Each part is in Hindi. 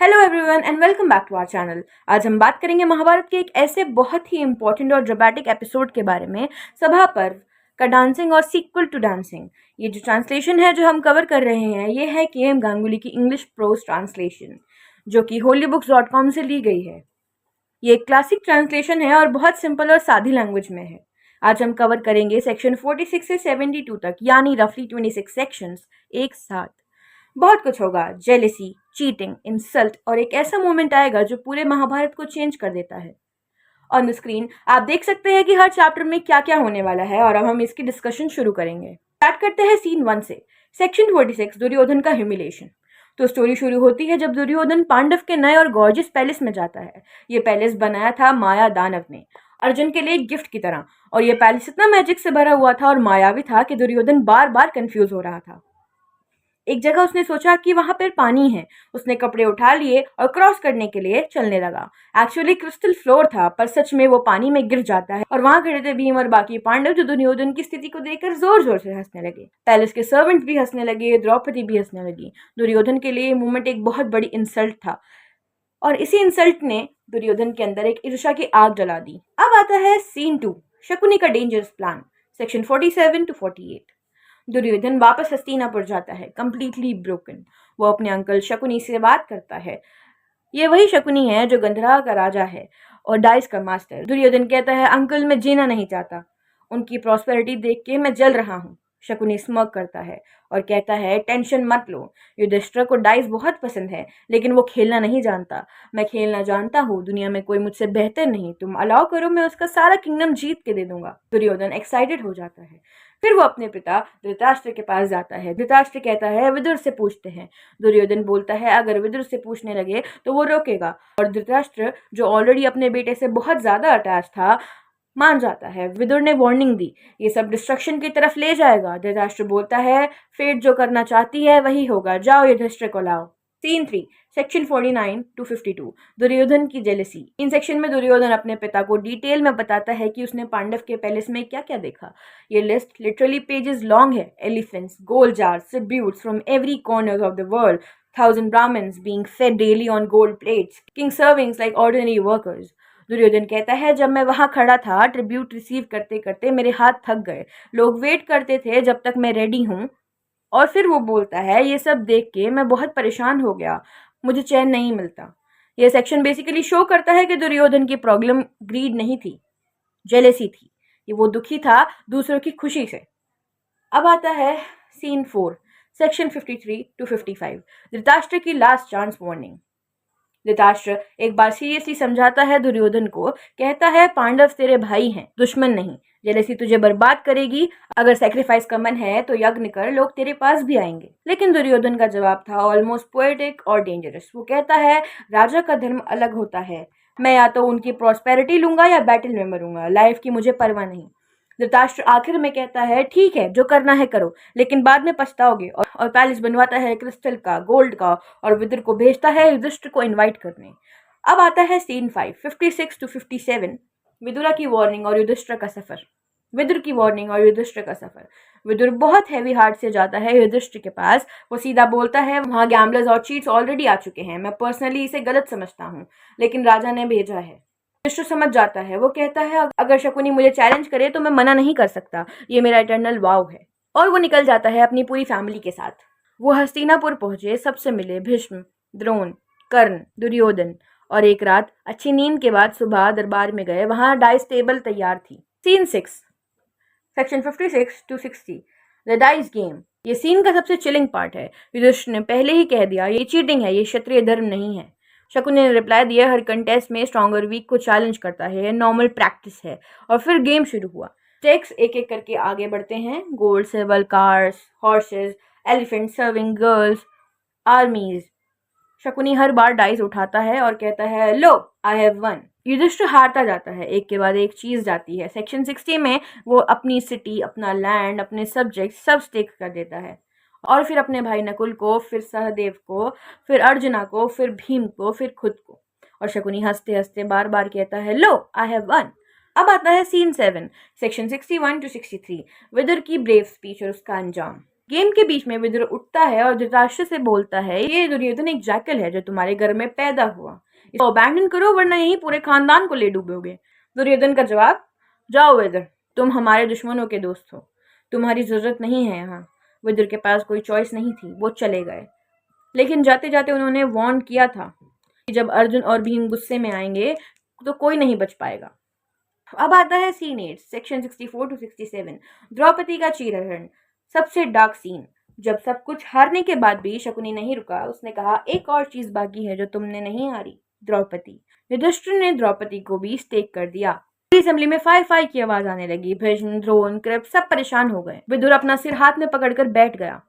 Hello everyone and welcome back to our channel. आज हम बात करेंगे महाभारत के एक ऐसे बहुत ही इंपॉर्टेंट और ड्रामेटिक एपिसोड के बारे में, सभा पर्व का डांसिंग और सीक्वल टू डांसिंग। ये जो ट्रांसलेशन है जो हम कवर कर रहे हैं ये है के.एम. गांगुली की इंग्लिश प्रोज ट्रांसलेशन, जो कि holybooks.com से ली गई है। ये एक क्लासिक ट्रांसलेशन है और बहुत सिंपल और सादी लैंग्वेज में है। आज हम कवर करेंगे सेक्शन 46 से 72 तक, यानी रफली 26 सेक्शंस एक साथ। बहुत कुछ होगा, जेलेसी, चीटिंग, इंसल्ट और एक ऐसा मोमेंट आएगा जो पूरे महाभारत को चेंज कर देता है। ऑन द स्क्रीन आप देख सकते हैं कि हर चैप्टर में क्या क्या होने वाला है और अब हम इसकी डिस्कशन शुरू करेंगे। स्टार्ट करते हैं सीन 1 से। सेक्शन 46, दुर्योधन का ह्यूमिलेशन। तो स्टोरी शुरू होती है जब दुर्योधन पांडव के नए और गॉर्जियस पैलेस में जाता है। ये पैलेस बनाया था माया दानव ने अर्जुन के लिए एक गिफ्ट की तरह, और ये पैलेस इतना मैजिक से भरा हुआ था और मायावी था कि दुर्योधन बार बार कंफ्यूज हो रहा था। एक जगह उसने सोचा कि वहां पर पानी है। उसने कपड़े उठा लिए और क्रॉस करने के लिए चलने लगा। एक्चुअली क्रिस्टल फ्लोर था, पर सच में वो पानी में गिर जाता है और वहां खड़े थे भीम और बाकी पांडव, जो दुर्योधन की स्थिति को देखकर जोर जोर से हंसने लगे। पैलेस के सर्वेंट भी हंसने लगे, द्रौपदी भी हंसने लगी। दुर्योधन के लिए ये मूवमेंट एक बहुत बड़ी इंसल्ट था और इसी इंसल्ट ने दुर्योधन के अंदर एक ईर्ष्या की आग जला दी। अब आता है सीन 2, शकुनी का dangerous plan. Section 47 to 48। Duryodhan वापस हस्तिनापुर जाता है, कंप्लीटली ब्रोकन। वो अपने अंकल शकुनी से बात करता है। ये वही शकुनी है जो गंधर्व का राजा है और डाइस का मास्टर। दुर्योधन कहता है, अंकल मैं जीना नहीं चाहता, उनकी प्रॉस्पेरिटी देख के मैं जल रहा हूँ। शकुनी स्मर्क करता है और कहता है, टेंशन मत लो, युधिष्ठिर को डाइस बहुत पसंद है, लेकिन वो खेलना नहीं जानता। मैं खेलना जानता हूँ, दुनिया में कोई मुझसे बेहतर नहीं। तुम अलाउ करो, मैं उसका सारा किंगडम जीत के दे दूंगा। दुर्योधन एक्साइटेड हो जाता है। फिर वो अपने पिता धृतराष्ट्र के पास जाता है। धृतराष्ट्र कहता है, विदुर से पूछते हैं। दुर्योधन बोलता है, अगर विदुर से पूछने लगे तो वो रोकेगा, और धृतराष्ट्र जो ऑलरेडी अपने बेटे से बहुत ज्यादा अटैच था मान जाता है। विदुर ने वार्निंग दी, ये सब डिस्ट्रक्शन की तरफ ले जाएगा। धृतराष्ट्र बोलता है, फेट जो करना चाहती है वही होगा, जाओ युधिष्ठिर को लाओ। सीन 3, सेक्शन 49 to 52, दुर्योधन की जेलसी। इन सेक्शन में दुर्योधन अपने पिता को डिटेल में बताता है कि उसने पांडव के पैलेस में क्या क्या देखा। ये लिस्ट लिटरली पेजेस लॉन्ग है। Elephants, gold jars, tributes from every corner of the world, 1000 Brahmins being fed daily on gold plates, king servings like ordinary workers. Duryodhan कहता है, जब मैं वहां खड़ा था ट्रिब्यूट रिसीव करते करते मेरे हाथ थक गए। लोग वेट करते थे जब तक मैं रेडी हूँ। और फिर वो बोलता है, ये सब देख के मैं बहुत परेशान हो गया, मुझे चैन नहीं मिलता। ये सेक्शन बेसिकली शो करता है कि दुर्योधन की प्रॉब्लम ग्रीड नहीं थी, जेलेसी थी। ये वो दुखी था दूसरों की खुशी से। अब आता है सीन 4, सेक्शन 53 to 55, धृतराष्ट्र की लास्ट चांस वार्निंग। धृतराष्ट्र एक बार सीरियसली समझाता है दुर्योधन को, कहता है, पांडव तेरे भाई हैं, दुश्मन नहीं। जेलेसी तुझे बर्बाद करेगी। अगर सैक्रिफाइस का मन है तो यज्ञ कर, लोग तेरे पास भी आएंगे। लेकिन दुर्योधन का जवाब था ऑलमोस्ट पोएटिक और डेंजरस। वो कहता है, राजा का धर्म अलग होता है, मैं या तो उनकी प्रॉस्पेरिटी लूंगा या बैटल में मरूंगा, लाइफ की मुझे परवाह नहीं। धृतराष्ट्र आखिर में कहता है, ठीक है, जो करना है करो, लेकिन बाद में पछताओगे। और पैलेस बनवाता है क्रिस्टल का, गोल्ड का, और विदुर को भेजता है युधिष्ठिर को इनवाइट करने। अब आता है सीन 5, 56 to 57, विदुरा की वार्निंग और युधिष्ठिर का सफर। विदुर की वार्निंग और युधिष्ठिर का सफर। विदुर बहुत हैवी हार्ट से जाता है युधिष्ठिर के पास। वो सीधा बोलता है, वहां गैम्बलर्स और चीट्स ऑलरेडी आ चुके हैं, मैं पर्सनली इसे गलत समझता हूँ, लेकिन राजा ने भेजा है। विष्णु समझ जाता है। वो कहता है, अगर शकुनी मुझे चैलेंज करे तो मैं मना नहीं कर सकता, ये मेरा इटर्नल वाव है। और वो निकल जाता है अपनी पूरी फैमिली के साथ। वो हस्तिनापुर पहुंचे, सबसे मिले, भीष्म, द्रोण, कर्ण, दुर्योधन, और एक रात अच्छी नींद के बाद सुबह दरबार में गए। वहां डाइस टेबल तैयार थी। Scene 6, section 56 to 60, the dice game. ये सीन का सबसे चिलिंग पार्ट है। युधिष्ठिर ने पहले ही कह दिया, ये चीटिंग है, ये क्षत्रिय धर्म नहीं है। शकुनी ने रिप्लाई दिया, हर कंटेस्ट में स्ट्रॉन्गर वीक को चैलेंज करता है, नॉर्मल प्रैक्टिस है। और फिर गेम शुरू हुआ। टेक्स एक एक करके आगे बढ़ते हैं। Gold, silver, cars, horses, elephant, serving girls, armies. Shakuni हर बार डाइस उठाता है और कहता है, लो आई हैव वन। युधिष्ठिर हारता जाता है, एक के बाद एक चीज जाती है। सेक्शन 60 में वो अपनी सिटी, अपना लैंड, अपने सब्जेक्ट सब स्टेक कर देता है। और फिर अपने भाई नकुल को, फिर सहदेव को, फिर अर्जुना को, फिर भीम को, फिर खुद को। और शकुनी हंसते हंसते बार बार कहता है, लो आई हैव वन। अब आता है सीन 7, सेक्शन 61 to 63, विदुर की ब्रेव स्पीच और उसका अंजाम। गेम के बीच में विदुर उठता है और धृतराष्ट्र से बोलता है, ये दुर्योधन एक जैकल है जो तुम्हारे घर में पैदा हुआ, इसको अबैंडन करो वरना यही पूरे खानदान को ले डूबोगे। दुर्योधन का जवाब, जाओ विदुर, तुम हमारे दुश्मनों के दोस्त हो, तुम्हारी जरूरत नहीं है यहाँ। विदुर के पास कोई चॉइस नहीं थी, वो चले गए। लेकिन जाते जाते उन्होंने वार्न किया था कि जब अर्जुन और भीम गुस्से में आएंगे तो कोई नहीं बच पाएगा। अब आता है सीन 8 सेक्शन 64 to 67, द्रौपदी का चीरहरण। सबसे डार्क सीन। जब सब कुछ हारने के बाद भी शकुनी नहीं रुका, उसने कहा, एक और चीज बाकी है जो तुमने नहीं हारी, द्रौपदी। युधिष्ठिर ने द्रौपदी को भी स्टेक कर दिया। असेंबली में फाई फाई की आवाज आने लगी। भीष्म, द्रोण, कृप सब परेशान हो गए। विदुर अपना सिर हाथ में पकड़कर बैठ गया।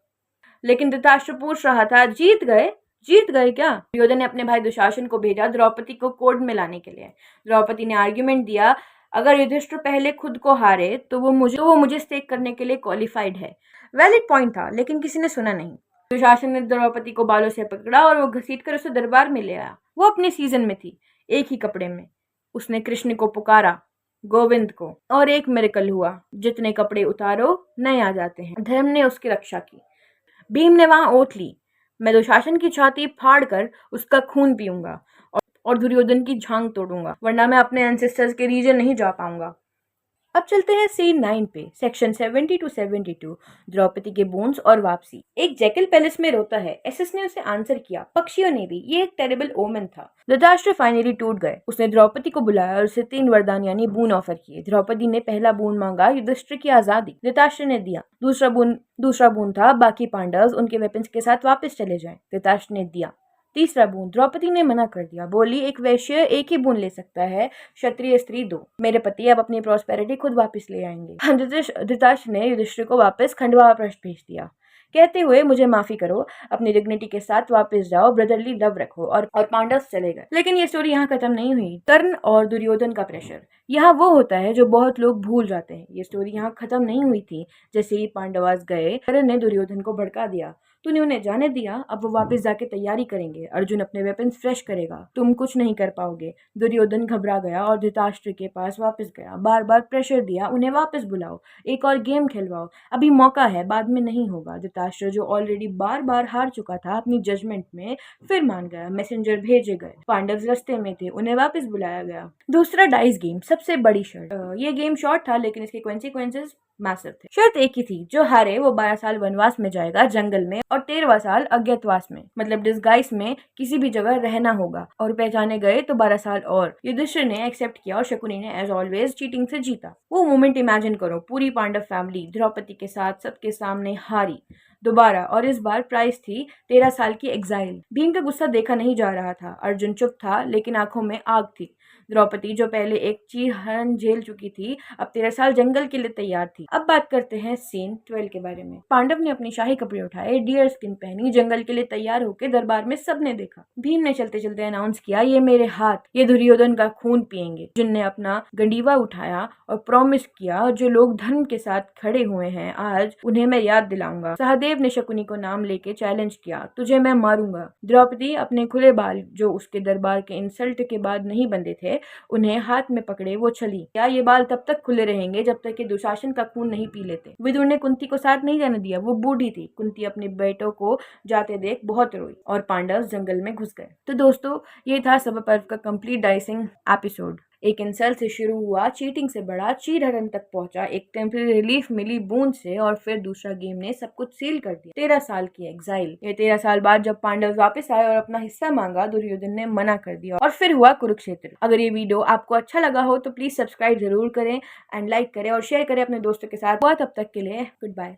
लेकिन धृतराष्ट्र पूछ रहा था, जीत गए? जीत गए क्या? दुर्योधन ने अपने भाई दुशासन को भेजा द्रौपदी को कोर्ट में लाने के लिए। द्रौपदी ने आर्ग्यूमेंट दिया, अगर युधिष्ठिर पहले खुद को हारे तो वो मुझे स्टेक करने के लिए क्वालिफाइड है। वैलिड पॉइंट था, लेकिन किसी ने सुना नहीं। दुशासन ने द्रौपदी को बालों से पकड़ा और वो घसीटकर उसे दरबार में ले आया। वो अपने सीजन में थी, एक ही कपड़े में। उसने कृष्ण को पुकारा, गोविंद को, और एक मिरेकल हुआ, जितने कपड़े उतारो नए आ जाते हैं। धर्म ने उसकी रक्षा की। भीम ने वहां ओथ ली, मैं दुशासन की छाती फाड़कर उसका खून पीऊंगा और दुर्योधन की झांग तोड़ूंगा, वरना मैं अपने एंसेस्टर्स के रीजन नहीं जा पाऊंगा। अब चलते हैं सीन 9 पे, सेक्शन 70 to 72, द्रौपदी के बोन्स और वापसी। एक जैकल पैलेस में रोता है। एसएस ने उसे आंसर किया, पक्षियों ने भी, ये एक टेरेबल ओमेन था। धृतराष्ट्र फाइनली टूट गए। उसने द्रौपदी को बुलाया और उसे 3 वरदान यानी बून ऑफर किए। द्रौपदी ने पहला बून मांगा, युधिष्ठिर की आजादी। धृतराष्ट्र ने दिया। दूसरा बून था, बाकी पांडव उनके वेपन्स के साथ वापस चले जाएं। धृतराष्ट्र ने दिया। तीसरा बूंद द्रौपदी ने मना कर दिया, बोली, एक वैश्य एक ही बूंद ले सकता है, क्षत्रिय स्त्री 2। मेरे पति अब अपनी प्रॉस्पेरिटी खुद वापस ले आएंगे। धृतराष्ट्र ने युधिष्ठिर को वापस खंडवा पृष्ठ भेज दिया, कहते हुए, मुझे माफी करो, अपनी डिग्निटी के साथ वापस जाओ, ब्रदरली लव रखो। और पांडव चले गए। लेकिन ये स्टोरी यहाँ खत्म नहीं हुई। कर्ण और दुर्योधन का प्रेशर यहाँ वो होता है जो बहुत लोग भूल जाते हैं। ये स्टोरी यहाँ खत्म नहीं हुई थी। जैसे ही पांडवास गए, कर्ण ने दुर्योधन को भड़का दिया, तूने उन्हें जाने दिया, अब वो वापस जाके तैयारी करेंगे, अर्जुन अपने वेपन्स फ्रेश करेगा, तुम कुछ नहीं कर पाओगे। दुर्योधन घबरा गया और धृतराष्ट्र के पास वापस गया, बार बार प्रेशर दिया, उन्हें वापस बुलाओ, एक और गेम खिलवाओ, अभी मौका है, बाद में नहीं होगा। धृतराष्ट्र जो ऑलरेडी बार बार हार चुका था अपनी जजमेंट में, फिर मान गया। मैसेंजर भेजे गए, पांडव रास्ते में थे, उन्हें वापस बुलाया गया। दूसरा डाइस गेम, सबसे बड़ी शर्त। ये गेम शॉर्ट था, लेकिन इसके कॉन्सिक्वेंसेस मैसिव थे। शर्त एक ही थी, जो हारे वो 12 साल वनवास में जाएगा, जंगल में, और 13वां साल अज्ञातवास में, मतलब डिस्गाइस में किसी भी जगह रहना होगा, और पहचाने गए तो 12 साल और। युधिष्ठिर ने एक्सेप्ट किया और शकुनी ने एज ऑलवेज चीटिंग से जीता। वो मोमेंट इमेजिन करो, पूरी पांडव फैमिली द्रौपदी के साथ सबके सामने हारी दोबारा, और इस बार प्राइस थी 13 साल की एग्जाइल। भीम का गुस्सा देखा नहीं जा रहा था। अर्जुन चुप था, लेकिन आंखों में आग थी। द्रौपदी जो पहले एक चीरहरण झेल चुकी थी, अब 13 साल जंगल के लिए तैयार थी। अब बात करते हैं सीन 12 के बारे में। पांडव ने अपनी शाही कपड़े उठाए, डियर स्किन पहनी, जंगल के लिए तैयार होकर दरबार में सबने देखा। भीम ने चलते चलते अनाउंस किया, ये मेरे हाथ, ये दुर्योधन का खून पिएंगे। जिनने अपना गंडीवा उठाया और प्रॉमिस किया, जो लोग धर्म के साथ खड़े हुए हैं आज, उन्हें मैं याद दिलाऊंगा। सहदेव ने शकुनी को नाम लेके चैलेंज किया, तुझे मैं मारूंगा। द्रौपदी अपने खुले बाल, जो उसके दरबार के इंसल्ट के बाद नहीं बंधे थे, उन्हें हाथ में पकड़े वो चली। क्या ये बाल तब तक खुले रहेंगे जब तक कि दुशासन का खून नहीं पी लेते। विदुर ने कुंती को साथ नहीं जाने दिया, वो बूढ़ी थी। कुंती अपने बेटों को जाते देख बहुत रोई और पांडव जंगल में घुस गए। तो दोस्तों, ये था सभा पर्व का कंप्लीट डाइसिंग एपिसोड। एक इंसल्ट से शुरू हुआ, चीटिंग से बढ़ा, चीरहरण तक पहुंचा, एक टेम्परेरी रिलीफ मिली बूंद से, और फिर दूसरा गेम ने सब कुछ सील कर दिया। 13 साल की एग्जाइल। ये 13 साल बाद जब पांडव वापस आए और अपना हिस्सा मांगा, दुर्योधन ने मना कर दिया, और फिर हुआ कुरुक्षेत्र। अगर ये वीडियो आपको अच्छा लगा हो तो प्लीज सब्सक्राइब जरूर करें एंड लाइक करें और शेयर करें अपने दोस्तों के साथ। तब तक के लिए गुड बाय।